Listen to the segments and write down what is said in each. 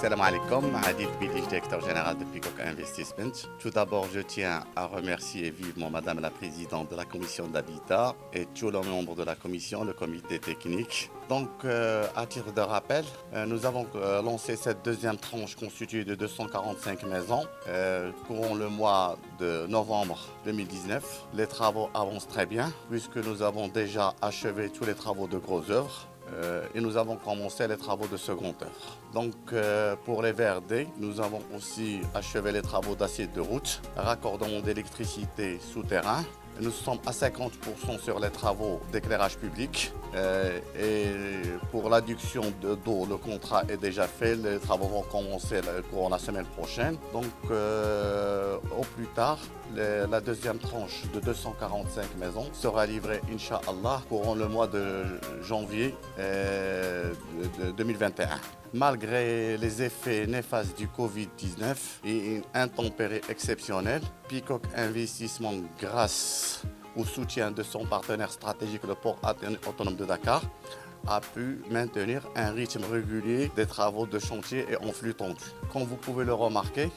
Salam alaikum, Adil Bidi, directeur général de Peacock Investment. Tout d'abord, je tiens à remercier vivement Madame la Présidente de la Commission d'Habitat et tous les membres de la Commission, le comité technique. Donc, à titre de rappel, nous avons lancé cette deuxième tranche constituée de 245 maisons courant le mois de novembre 2019. Les travaux avancent très bien puisque nous avons déjà achevé tous les travaux de grosses œuvres. Et nous avons commencé les travaux de seconde œuvre. Donc pour les VRD, nous avons aussi achevé les travaux d'assiette de route, raccordement d'électricité souterrain. Nous sommes à 50% sur les travaux d'éclairage public et pour l'adduction d'eau, le contrat est déjà fait. Les travaux vont commencer pour la semaine prochaine. Donc au plus tard, la deuxième tranche de 245 maisons sera livrée, Inch'Allah, courant le mois de janvier 2021. Malgré les effets néfastes du Covid-19 et une intempérie exceptionnelle, Peacock Investissement, grâce au soutien de son partenaire stratégique, le port autonome de Dakar, a pu maintenir un rythme régulier des travaux de chantier et en flux tendu. Comme vous pouvez le remarquer,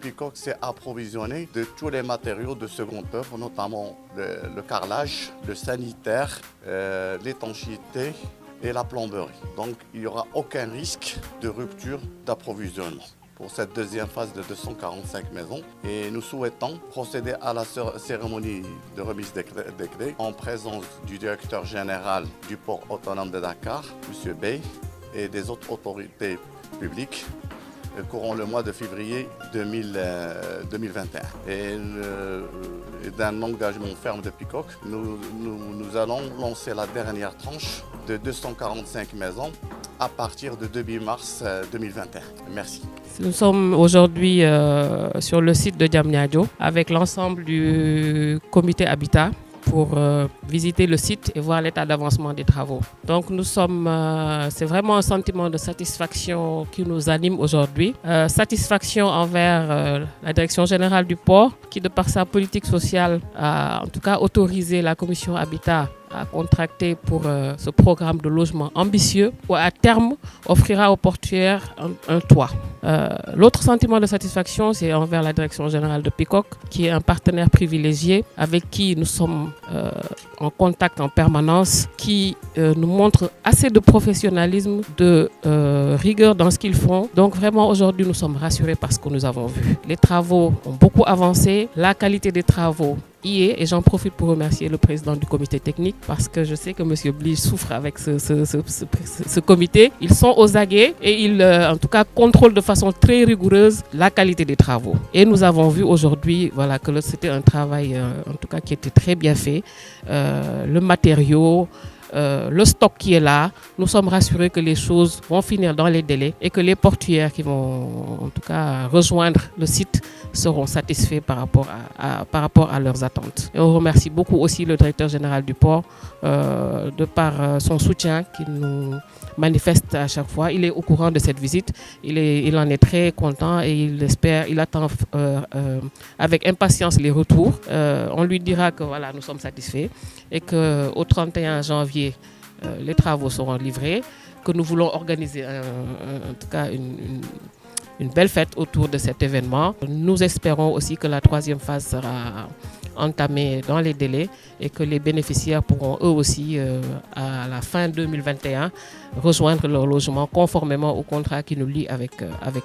Peacock s'est approvisionné de tous les matériaux de seconde œuvre, notamment le carrelage, le sanitaire, l'étanchéité et la plomberie. Donc il n'y aura aucun risque de rupture d'approvisionnement pour cette deuxième phase de 245 maisons. Et nous souhaitons procéder à la cérémonie de remise des clés en présence du directeur général du port autonome de Dakar, M. Bey, et des autres autorités publiques courant le mois de février 2021. Et d'un engagement ferme de Peacock, nous allons lancer la dernière tranche de 245 maisons à partir de début mars 2021. Merci. Nous sommes aujourd'hui sur le site de Diamniadio avec l'ensemble du comité Habitat pour visiter le site et voir l'état d'avancement des travaux. Donc c'est vraiment un sentiment de satisfaction qui nous anime aujourd'hui. Satisfaction envers la direction générale du port qui, de par sa politique sociale, a en tout cas autorisé la commission Habitat à contracter pour ce programme de logement ambitieux où à terme offrira aux portuaires un toit. L'autre sentiment de satisfaction, c'est envers la direction générale de Peacock, qui est un partenaire privilégié avec qui nous sommes en contact en permanence, qui nous montre assez de professionnalisme, de rigueur dans ce qu'ils font. Donc vraiment aujourd'hui nous sommes rassurés par ce que nous avons vu. Les travaux ont beaucoup avancé, la qualité des travaux y est, et j'en profite pour remercier le président du comité technique parce que je sais que M. Blige souffre avec ce comité. Ils sont aux aguets et ils en tout cas contrôlent de façon très rigoureuse la qualité des travaux. Et nous avons vu aujourd'hui que c'était un travail en tout cas qui était très bien fait. Le matériau, le stock qui est là, nous sommes rassurés que les choses vont finir dans les délais et que les portuaires qui vont en tout cas rejoindre le site seront satisfaits par rapport à leurs attentes. Et on remercie beaucoup aussi le directeur général du port de par son soutien qu'il nous manifeste à chaque fois. Il est au courant de cette visite, il en est très content et il attend avec impatience les retours. On lui dira que voilà, nous sommes satisfaits et qu'au 31 janvier, les travaux seront livrés, que nous voulons organiser en tout cas une belle fête autour de cet événement. Nous espérons aussi que la troisième phase sera entamée dans les délais et que les bénéficiaires pourront eux aussi, à la fin 2021, rejoindre leur logement conformément au contrat qui nous lie avec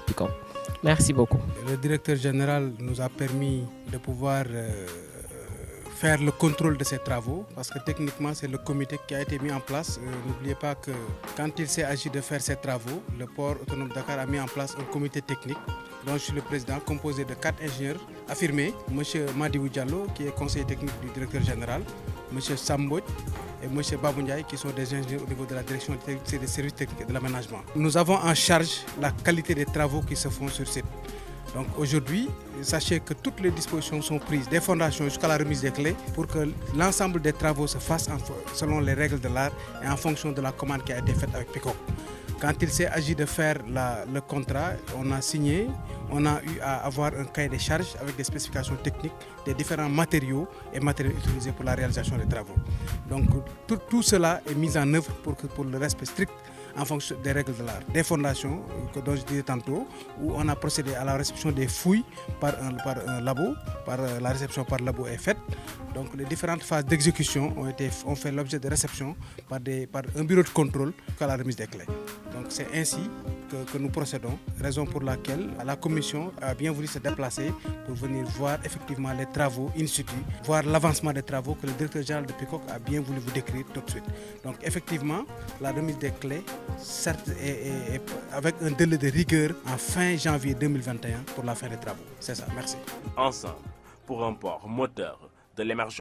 Peacock. Merci beaucoup. Le directeur général nous a permis de pouvoir faire le contrôle de ces travaux parce que techniquement c'est le comité qui a été mis en place. N'oubliez pas que quand il s'est agi de faire ces travaux, le port autonome de Dakar a mis en place un comité technique dont je suis le président, composé de 4 ingénieurs affirmés, M. Madibou Diallo qui est conseiller technique du directeur général, M. Samboj et M. Babou Ndiaye qui sont des ingénieurs au niveau de la direction des services techniques et de l'aménagement. Nous avons en charge la qualité des travaux qui se font sur site. Donc aujourd'hui, sachez que toutes les dispositions sont prises, des fondations jusqu'à la remise des clés, pour que l'ensemble des travaux se fassent selon les règles de l'art et en fonction de la commande qui a été faite avec Peacock. Quand il s'est agi de faire le contrat, on a signé, on a eu à avoir un cahier des charges avec des spécifications techniques des différents matériaux et matériaux utilisés pour la réalisation des travaux. Donc tout cela est mis en œuvre pour le respect strict en fonction des règles de l'art. Des fondations, dont je disais tantôt, où on a procédé à la réception des fouilles par un labo, la réception par labo est faite. Donc les différentes phases d'exécution ont fait l'objet de réception par un bureau de contrôle à la remise des clés. Donc c'est ainsi que nous procédons, raison pour laquelle la commission a bien voulu se déplacer pour venir voir effectivement les travaux in situ, voir l'avancement des travaux que le directeur général de PICOC a bien voulu vous décrire tout de suite. Donc effectivement, la remise des clés, certes, est avec un délai de rigueur en fin janvier 2021 pour la fin des travaux. C'est ça, merci. Ensemble, pour un port moteur de l'émergence.